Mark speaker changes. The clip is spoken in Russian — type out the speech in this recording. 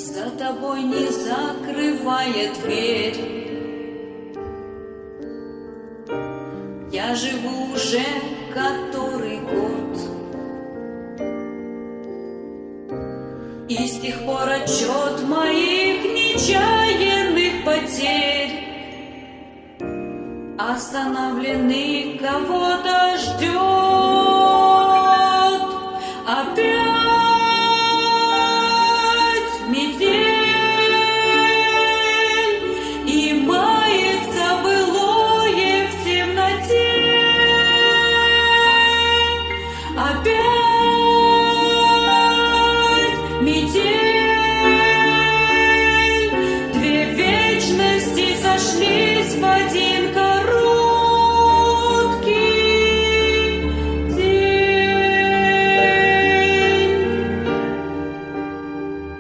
Speaker 1: за тобой не закрывает дверь. Я живу уже который год, и с тех пор отчет моих нечаянных потерь остановленный кого-то ждет. Опять метель, и мается былое в темноте. Опять метель, две вечности сошлись в один